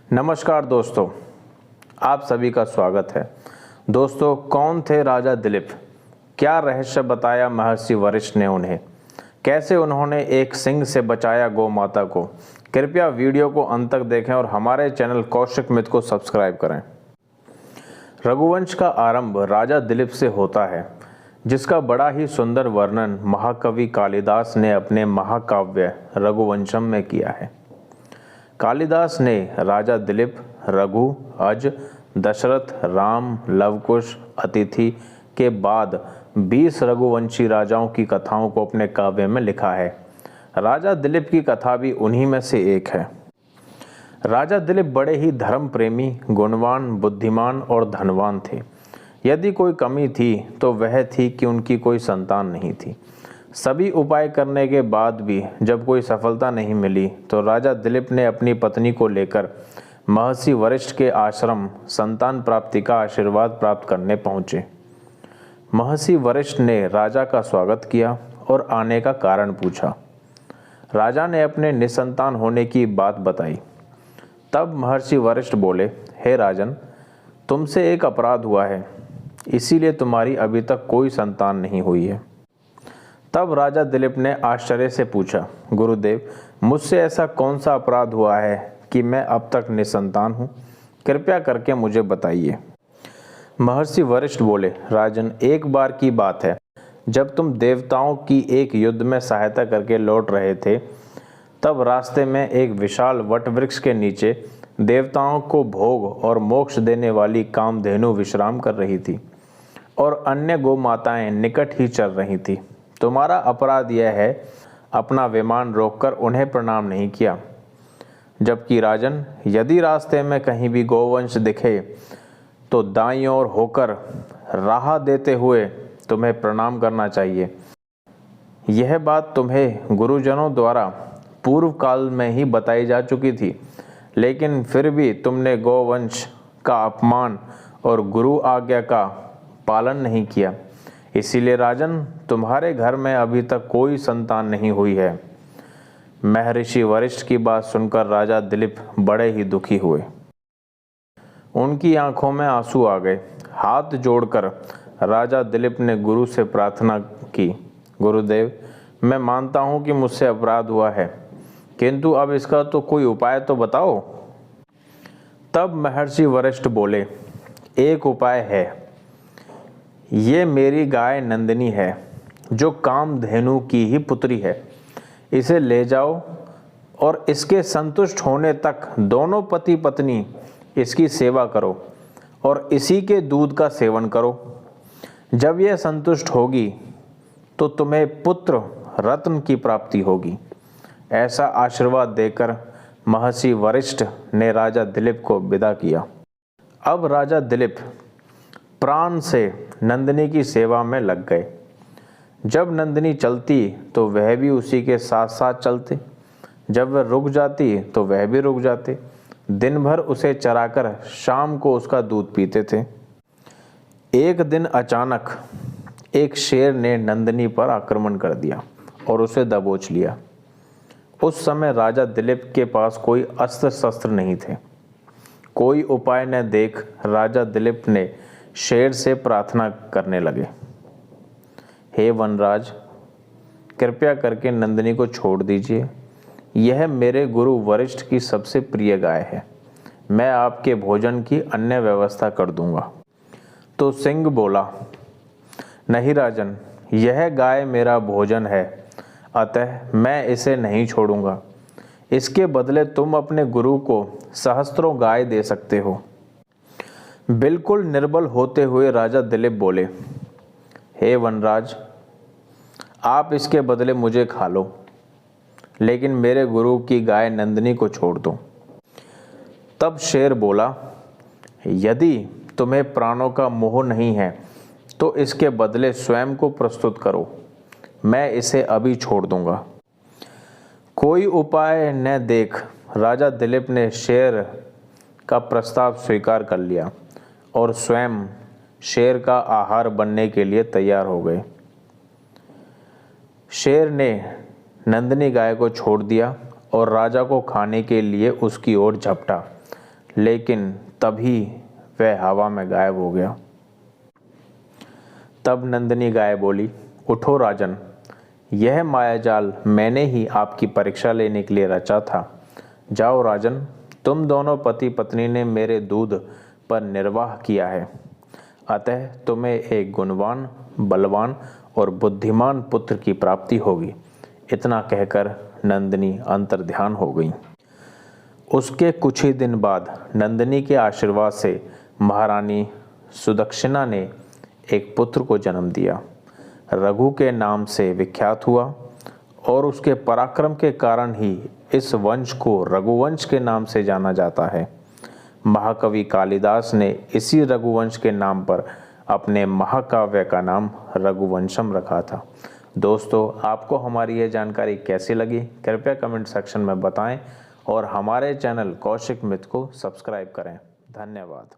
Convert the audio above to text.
नमस्कार दोस्तों, आप सभी का स्वागत है। दोस्तों, कौन थे राजा दिलीप? क्या रहस्य बताया महर्षि वशिष्ठ ने उन्हें? कैसे उन्होंने एक सिंह से बचाया गौ माता को? कृपया वीडियो को अंत तक देखें और हमारे चैनल कौशिक मित्र को सब्सक्राइब करें। रघुवंश का आरंभ राजा दिलीप से होता है, जिसका बड़ा ही सुंदर वर्णन महाकवि कालिदास ने अपने महाकाव्य रघुवंशम में किया है। कालिदास ने राजा दिलीप, रघु, अज, दशरथ, राम, लवकुश, अतिथि के बाद 20 रघुवंशी राजाओं की कथाओं को अपने काव्य में लिखा है। राजा दिलीप की कथा भी उन्हीं में से एक है। राजा दिलीप बड़े ही धर्म प्रेमी, गुणवान, बुद्धिमान और धनवान थे। यदि कोई कमी थी तो वह थी कि उनकी कोई संतान नहीं थी। सभी उपाय करने के बाद भी जब कोई सफलता नहीं मिली तो राजा दिलीप ने अपनी पत्नी को लेकर महर्षि वशिष्ठ के आश्रम संतान प्राप्ति का आशीर्वाद प्राप्त करने पहुँचे। महर्षि वशिष्ठ ने राजा का स्वागत किया और आने का कारण पूछा। राजा ने अपने निसंतान होने की बात बताई। तब महर्षि वशिष्ठ बोले, हे राजन, तुमसे एक अपराध हुआ है, इसीलिए तुम्हारी अभी तक कोई संतान नहीं हुई है। तब राजा दिलीप ने आश्चर्य से पूछा, गुरुदेव, मुझसे ऐसा कौन सा अपराध हुआ है कि मैं अब तक निसंतान हूँ? कृपया करके मुझे बताइए। महर्षि वशिष्ठ बोले, राजन, एक बार की बात है, जब तुम देवताओं की एक युद्ध में सहायता करके लौट रहे थे, तब रास्ते में एक विशाल वट वृक्ष के नीचे देवताओं को भोग और मोक्ष देने वाली कामधेनु विश्राम कर रही थी और अन्य गौ माताएं निकट ही चल रही थी। तुम्हारा अपराध यह है, अपना विमान रोककर उन्हें प्रणाम नहीं किया। जबकि राजन, यदि रास्ते में कहीं भी गौवंश दिखे तो दाईं ओर होकर राह देते हुए तुम्हें प्रणाम करना चाहिए। यह बात तुम्हें गुरुजनों द्वारा पूर्व काल में ही बताई जा चुकी थी, लेकिन फिर भी तुमने गौवंश का अपमान और गुरु आज्ञा का पालन नहीं किया। इसीलिए राजन, तुम्हारे घर में अभी तक कोई संतान नहीं हुई है। महर्षि वशिष्ठ की बात सुनकर राजा दिलीप बड़े ही दुखी हुए। उनकी आंखों में आंसू आ गए। हाथ जोड़कर राजा दिलीप ने गुरु से प्रार्थना की, गुरुदेव, मैं मानता हूँ कि मुझसे अपराध हुआ है, किंतु अब इसका तो कोई उपाय तो बताओ। तब महर्षि वशिष्ठ बोले, एक उपाय है। ये मेरी गाय नंदिनी है, जो कामधेनु की ही पुत्री है। इसे ले जाओ और इसके संतुष्ट होने तक दोनों पति पत्नी इसकी सेवा करो और इसी के दूध का सेवन करो। जब यह संतुष्ट होगी तो तुम्हें पुत्र रत्न की प्राप्ति होगी। ऐसा आशीर्वाद देकर महर्षि वशिष्ठ ने राजा दिलीप को विदा किया। अब राजा दिलीप प्राण से नंदिनी की सेवा में लग गए। जब नंदिनी चलती तो वह भी उसी के साथ साथ चलते, जब वह रुक जाती तो वह भी रुक जाते। दिन भर उसे चराकर शाम को उसका दूध पीते थे। एक दिन अचानक एक शेर ने नंदिनी पर आक्रमण कर दिया और उसे दबोच लिया। उस समय राजा दिलीप के पास कोई अस्त्र शस्त्र नहीं थे। कोई उपाय न देख राजा दिलीप ने शेर से प्रार्थना करने लगे, हे वनराज, कृपया करके नंदिनी को छोड़ दीजिए। यह मेरे गुरु वशिष्ठ की सबसे प्रिय गाय है। मैं आपके भोजन की अन्य व्यवस्था कर दूंगा। तो सिंह बोला, नहीं राजन, यह गाय मेरा भोजन है, अतः मैं इसे नहीं छोड़ूंगा। इसके बदले तुम अपने गुरु को सहस्त्रों गाय दे सकते हो। बिल्कुल निर्बल होते हुए राजा दिलीप बोले, हे वनराज, आप इसके बदले मुझे खा लो, लेकिन मेरे गुरु की गाय नंदिनी को छोड़ दो। तब शेर बोला, यदि तुम्हें प्राणों का मोह नहीं है तो इसके बदले स्वयं को प्रस्तुत करो, मैं इसे अभी छोड़ दूंगा। कोई उपाय न देख राजा दिलीप ने शेर का प्रस्ताव स्वीकार कर लिया और स्वयं शेर का आहार बनने के लिए तैयार हो गए। शेर ने नंदिनी गाय को छोड़ दिया और राजा को खाने के लिए उसकी ओर झपटा। लेकिन तभी वह हवा में गायब हो गया। तब नंदिनी गाय बोली, उठो राजन, यह मायाजाल मैंने ही आपकी परीक्षा लेने के लिए रचा था। जाओ राजन, तुम दोनों पति पत्नी ने मेरे दूध पर निर्वाह किया है, अतः तुम्हें एक गुणवान, बलवान और बुद्धिमान पुत्र की प्राप्ति होगी। इतना कहकर नंदिनी अंतर्ध्यान हो गई। उसके कुछ ही दिन बाद नंदिनी के आशीर्वाद से महारानी सुदक्षिणा ने एक पुत्र को जन्म दिया। रघु के नाम से विख्यात हुआ और उसके पराक्रम के कारण ही इस वंश को रघुवंश के नाम से जाना जाता है। महाकवि कालिदास ने इसी रघुवंश के नाम पर अपने महाकाव्य का नाम रघुवंशम रखा था। दोस्तों, आपको हमारी ये जानकारी कैसी लगी कृपया कमेंट सेक्शन में बताएं और हमारे चैनल कौशिक मित्र को सब्सक्राइब करें। धन्यवाद।